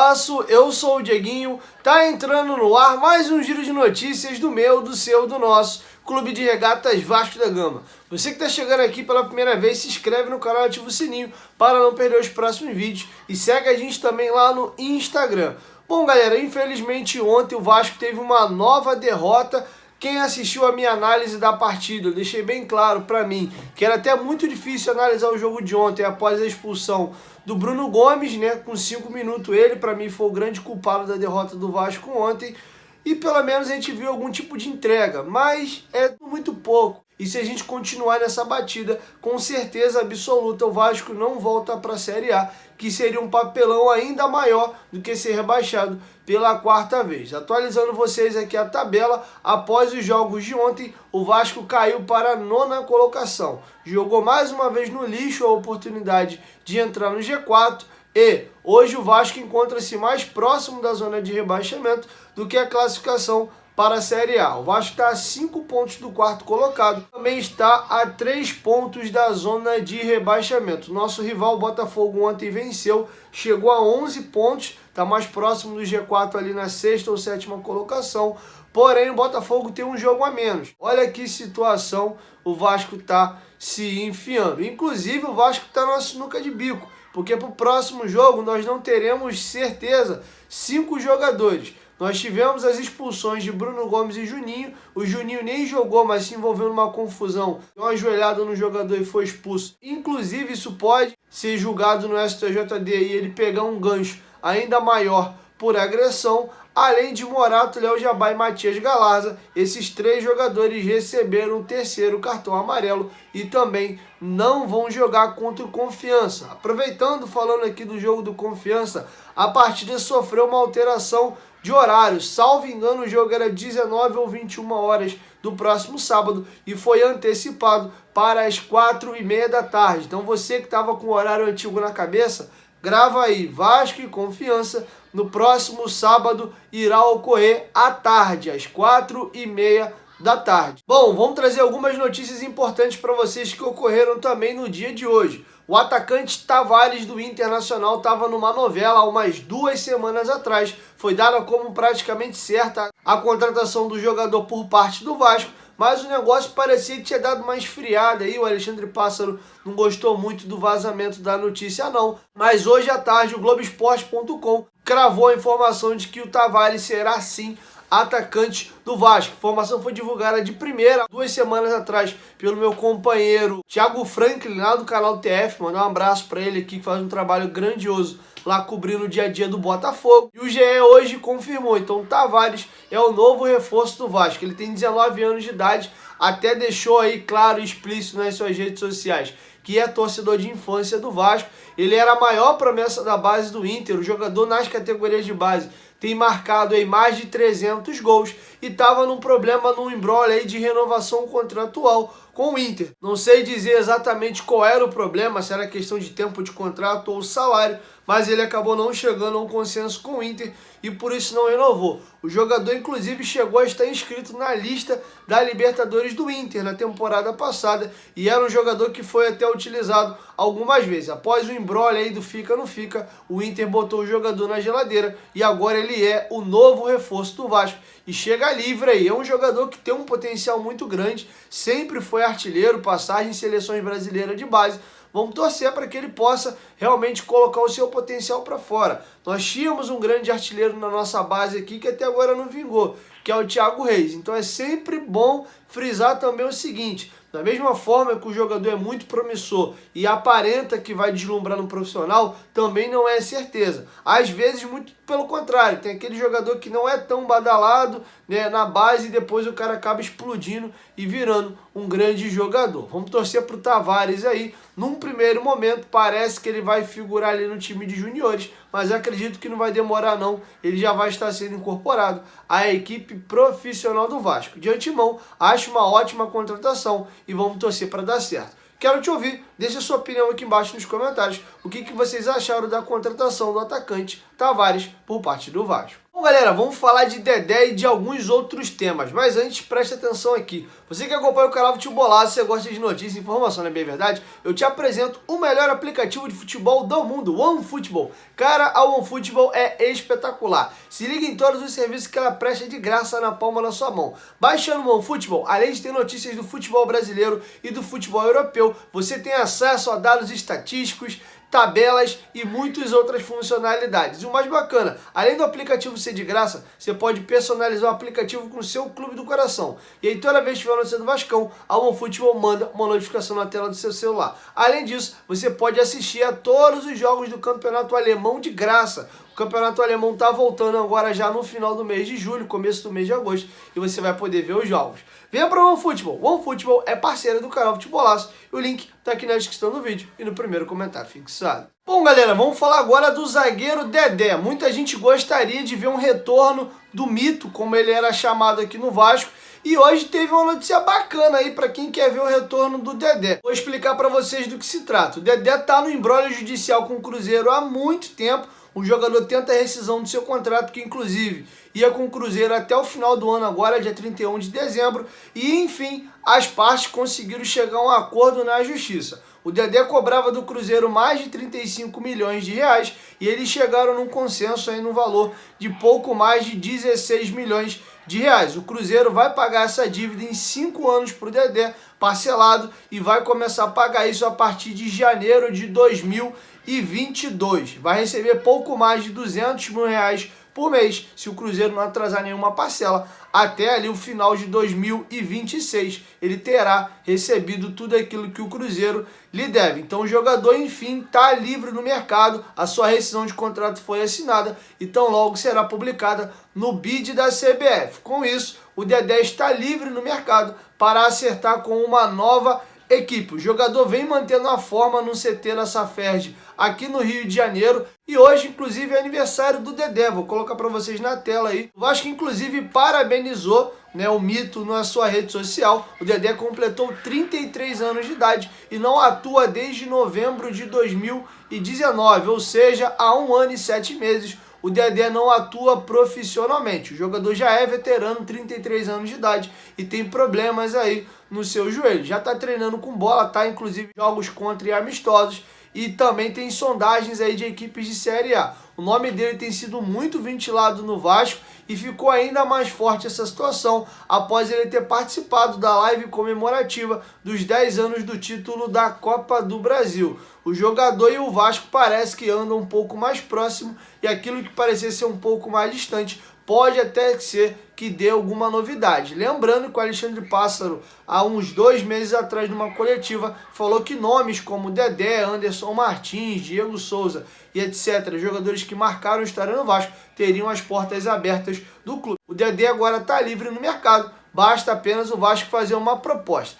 Tranquilaço, eu sou o Dieguinho, tá entrando no ar mais um giro de notícias do meu, do seu, do nosso Clube de Regatas Vasco da Gama. Você que tá chegando aqui pela primeira vez, se inscreve no canal e ativa o sininho para não perder os próximos vídeos e segue a gente também lá no Instagram. Bom galera, infelizmente ontem o Vasco teve uma nova derrota. Quem assistiu a minha análise da partida, eu deixei bem claro para mim que era até muito difícil analisar o jogo de ontem após a expulsão do Bruno Gomes, né? Com 5 minutos ele, para mim, foi o grande culpado da derrota do Vasco ontem. E pelo menos a gente viu algum tipo de entrega, mas é muito pouco. E se a gente continuar nessa batida, com certeza absoluta o Vasco não volta para a Série A, que seria um papelão ainda maior do que ser rebaixado pela quarta vez. Atualizando vocês aqui a tabela, após os jogos de ontem, o Vasco caiu para a 9ª colocação. Jogou mais uma vez no lixo a oportunidade de entrar no G4 e hoje o Vasco encontra-se mais próximo da zona de rebaixamento do que a classificação para a Série A. O Vasco está a 5 pontos do quarto colocado, também está a 3 pontos da zona de rebaixamento. Nosso rival Botafogo ontem venceu, chegou a 11 pontos, está mais próximo do G4 ali na 6ª ou 7ª colocação, porém o Botafogo tem um jogo a menos. Olha que situação o Vasco está se enfiando. Inclusive o Vasco está na sinuca de bico, porque para o próximo jogo nós não teremos certeza 5 jogadores. Nós tivemos as expulsões de Bruno Gomes e Juninho. O Juninho nem jogou, mas se envolveu numa confusão. Deu uma joelhada no jogador e foi expulso. Inclusive, isso pode ser julgado no STJD e ele pegar um gancho ainda maior por agressão. Além de Morato, Léo Jabá e Matias Galarza, esses 3 jogadores receberam o 3º cartão amarelo e também não vão jogar contra o Confiança. Aproveitando, falando aqui do jogo do Confiança, a partida sofreu uma alteração de horário. Salvo engano, o jogo era 19 ou 21 horas do próximo sábado e foi antecipado para as 4h30 da tarde. Então você que estava com o horário antigo na cabeça, grava aí, Vasco e Confiança, no próximo sábado irá ocorrer à tarde, às 4h30 da tarde. Bom, vamos trazer algumas notícias importantes para vocês que ocorreram também no dia de hoje. O atacante Tavares do Internacional estava numa novela há umas 2 semanas atrás. Foi dada como praticamente certa a contratação do jogador por parte do Vasco, mas o negócio parecia que tinha dado uma esfriada aí. O Alexandre Pássaro não gostou muito do vazamento da notícia não. Mas hoje à tarde o Globoesporte.com cravou a informação de que o Tavares será sim atacante do Vasco. A informação foi divulgada de primeira 2 semanas atrás pelo meu companheiro Thiago Franklin, lá do canal TF. Mandar um abraço para ele aqui, que faz um trabalho grandioso lá cobrindo o dia a dia do Botafogo. E o GE hoje confirmou. Então o Tavares é o novo reforço do Vasco. Ele tem 19 anos de idade, até deixou aí claro e explícito nas suas redes sociais que é torcedor de infância do Vasco. Ele era a maior promessa da base do Inter, o jogador nas categorias de base tem marcado aí mais de 300 gols e estava num problema, num imbróglio aí de renovação contratual com o Inter. Não sei dizer exatamente qual era o problema, se era questão de tempo de contrato ou salário, mas ele acabou não chegando a um consenso com o Inter e por isso não renovou. O jogador inclusive chegou a estar inscrito na lista da Libertadores do Inter na temporada passada e era um jogador que foi até utilizado algumas vezes. Após o imbróglio aí do fica não fica, o Inter botou o jogador na geladeira e agora ele é o novo reforço do Vasco e chega livre aí. É um jogador que tem um potencial muito grande, sempre foi artilheiro, passagem em seleções brasileiras de base. Vamos torcer para que ele possa realmente colocar o seu potencial para fora. Nós tínhamos um grande artilheiro na nossa base aqui que até agora não vingou, que é o Thiago Reis. Então é sempre bom frisar também o seguinte: da mesma forma que o jogador é muito promissor e aparenta que vai deslumbrar no profissional, também não é certeza. Às vezes, muito pelo contrário, tem aquele jogador que não é tão badalado, né, na base e depois o cara acaba explodindo e virando um grande jogador. Vamos torcer para o Tavares aí. Num primeiro momento, parece que ele vai figurar ali no time de juniores, mas acredito que não vai demorar não. Ele já vai estar sendo incorporado à equipe profissional do Vasco. De antemão, acho uma ótima contratação e vamos torcer para dar certo. Quero te ouvir, deixe a sua opinião aqui embaixo nos comentários. O que vocês acharam da contratação do atacante Tavares por parte do Vasco? Bom, galera, vamos falar de Dedé e de alguns outros temas, mas antes preste atenção aqui. Você que acompanha o canal Futebolado, você gosta de notícias e informação, não é bem verdade? Eu te apresento o melhor aplicativo de futebol do mundo, o OneFootball. Cara, a OneFootball é espetacular. Se liga em todos os serviços que ela presta de graça na palma da sua mão. Baixando o OneFootball, além de ter notícias do futebol brasileiro e do futebol europeu, você tem acesso a dados estatísticos, tabelas e muitas outras funcionalidades. E o mais bacana, além do aplicativo ser de graça, você pode personalizar o aplicativo com o seu clube do coração. E aí toda vez que tiver notícia do Vascão, a OneFootball manda uma notificação na tela do seu celular. Além disso, você pode assistir a todos os jogos do Campeonato Alemão de graça. O Campeonato Alemão está voltando agora já no final do mês de julho, começo do mês de agosto, e você vai poder ver os jogos. Venha para o OneFootball. O OneFootball é parceiro do canal Futebolaço. O link está aqui na descrição do vídeo e no primeiro comentário fixado. Bom, galera, vamos falar agora do zagueiro Dedé. Muita gente gostaria de ver um retorno do mito, como ele era chamado aqui no Vasco. E hoje teve uma notícia bacana aí para quem quer ver o retorno do Dedé. Vou explicar para vocês do que se trata. O Dedé está no imbróglio judicial com o Cruzeiro há muito tempo. O jogador tenta a rescisão do seu contrato, que inclusive ia com o Cruzeiro até o final do ano agora, dia 31 de dezembro. E enfim, as partes conseguiram chegar a um acordo na justiça. O Dedé cobrava do Cruzeiro mais de 35 milhões de reais e eles chegaram num consenso aí no valor de pouco mais de 16 milhões de reais. O Cruzeiro vai pagar essa dívida em 5 anos para o Dedé, parcelado, e vai começar a pagar isso a partir de janeiro de 2022. Vai receber pouco mais de 200 mil reais por mês, se o Cruzeiro não atrasar nenhuma parcela, até ali o final de 2026. Ele terá recebido tudo aquilo que o Cruzeiro lhe deve. Então o jogador, enfim, está livre no mercado, a sua rescisão de contrato foi assinada e tão logo será publicada no BID da CBF. Com isso, o Dedé está livre no mercado para acertar com uma nova equipe. O jogador vem mantendo a forma no CT da Saferj aqui no Rio de Janeiro e hoje, inclusive, é aniversário do Dedé. Vou colocar para vocês na tela aí. O Vasco, inclusive, parabenizou, né, o mito na sua rede social. O Dedé completou 33 anos de idade e não atua desde novembro de 2019, ou seja, há 1 ano e 7 meses. O Dedé não atua profissionalmente. O jogador já é veterano, 33 anos de idade, e tem problemas aí no seu joelho. Já está treinando com bola, tá? Inclusive jogos contra e amistosos. E também tem sondagens aí de equipes de Série A. O nome dele tem sido muito ventilado no Vasco e ficou ainda mais forte essa situação após ele ter participado da live comemorativa dos 10 anos do título da Copa do Brasil. O jogador e o Vasco parece que andam um pouco mais próximo e aquilo que parecia ser um pouco mais distante pode até ser que dê alguma novidade. Lembrando que o Alexandre Pássaro, há uns 2 meses atrás, numa coletiva, falou que nomes como Dedé, Anderson Martins, Diego Souza e etc., jogadores que marcaram história no Vasco, teriam as portas abertas do clube. O Dedé agora está livre no mercado, basta apenas o Vasco fazer uma proposta.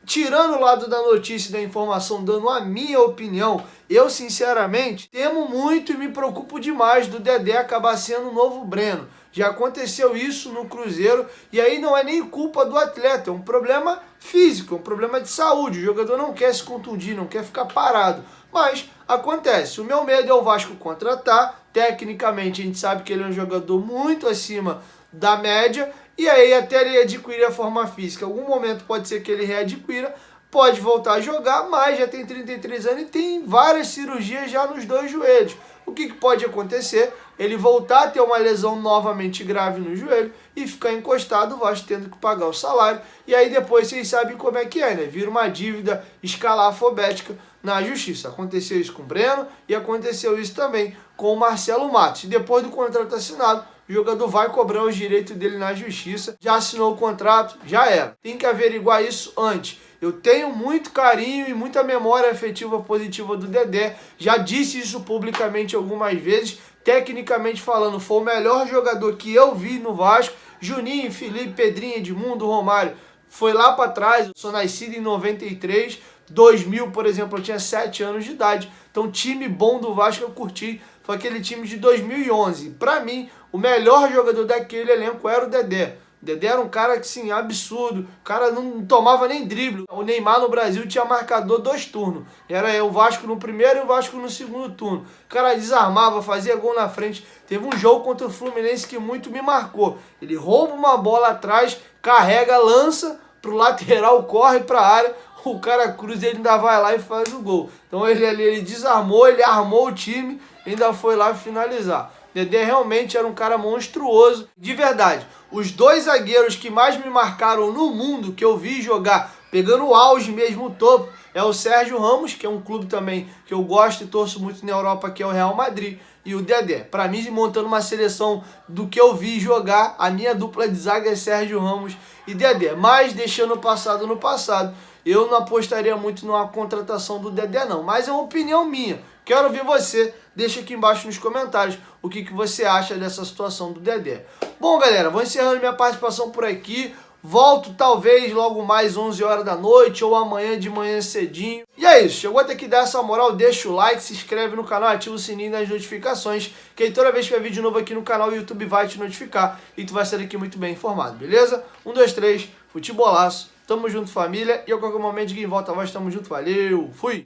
Tirando o lado da notícia e da informação, dando a minha opinião, eu sinceramente temo muito e me preocupo demais do Dedé acabar sendo o novo Breno. Já aconteceu isso no Cruzeiro e aí não é nem culpa do atleta, é um problema físico, é um problema de saúde. O jogador não quer se contundir, não quer ficar parado, mas acontece. O meu medo é o Vasco contratar. Tecnicamente a gente sabe que ele é um jogador muito acima da média e aí até ele adquirir a forma física. Em algum momento pode ser que ele readquira, pode voltar a jogar, mas já tem 33 anos e tem várias cirurgias já nos 2 joelhos. O que pode acontecer? Ele voltar a ter uma lesão novamente grave no joelho e ficar encostado, o Vasco tendo que pagar o salário. E aí depois vocês sabem como é que é, né? Vira uma dívida escalafobética na justiça. Aconteceu isso com o Breno e aconteceu isso também com o Marcelo Matos. E depois do contrato assinado, o jogador vai cobrar os direitos dele na justiça. Já assinou o contrato, já era. Tem que averiguar isso antes. Eu tenho muito carinho e muita memória afetiva positiva do Dedé. Já disse isso publicamente algumas vezes. Tecnicamente falando, foi o melhor jogador que eu vi no Vasco. Juninho, Felipe, Pedrinho, Edmundo, Romário. Foi lá para trás. Eu sou nascido em 93. 2000, por exemplo, eu tinha 7 anos de idade. Então, time bom do Vasco eu curti. Foi aquele time de 2011. Para mim, o melhor jogador daquele elenco era o Dedé. O Dedé era um cara que, sim, absurdo. O cara não tomava nem drible. O Neymar no Brasil tinha marcador 2 turnos. Era o Vasco no primeiro e o Vasco no segundo turno. O cara desarmava, fazia gol na frente. Teve um jogo contra o Fluminense que muito me marcou. Ele rouba uma bola atrás, carrega, lança pro lateral, corre pra área. O cara cruza e ele ainda vai lá e faz o gol. Então ele desarmou, ele armou o time e ainda foi lá finalizar. Dedé realmente era um cara monstruoso, de verdade. Os 2 zagueiros que mais me marcaram no mundo, que eu vi jogar, pegando o auge mesmo, o topo, é o Sérgio Ramos, que é um clube também que eu gosto e torço muito na Europa, que é o Real Madrid, e o Dedé. Para mim, montando uma seleção do que eu vi jogar, a minha dupla de zaga é Sérgio Ramos e Dedé. Mas deixando o passado no passado, eu não apostaria muito numa contratação do Dedé não, mas é uma opinião minha. Quero ver você, deixa aqui embaixo nos comentários o que você acha dessa situação do Dedé. Bom, galera, vou encerrando minha participação por aqui. Volto talvez logo mais 11 horas da noite ou amanhã de manhã cedinho. E é isso, chegou até aqui dar essa moral, deixa o like, se inscreve no canal, ativa o sininho das notificações, que aí toda vez que tiver vídeo novo aqui no canal, o YouTube vai te notificar e tu vai ser aqui muito bem informado, beleza? 1, 2, 3, futebolaço, tamo junto família, e a qualquer momento de quem volta a voz, tamo junto, valeu, fui!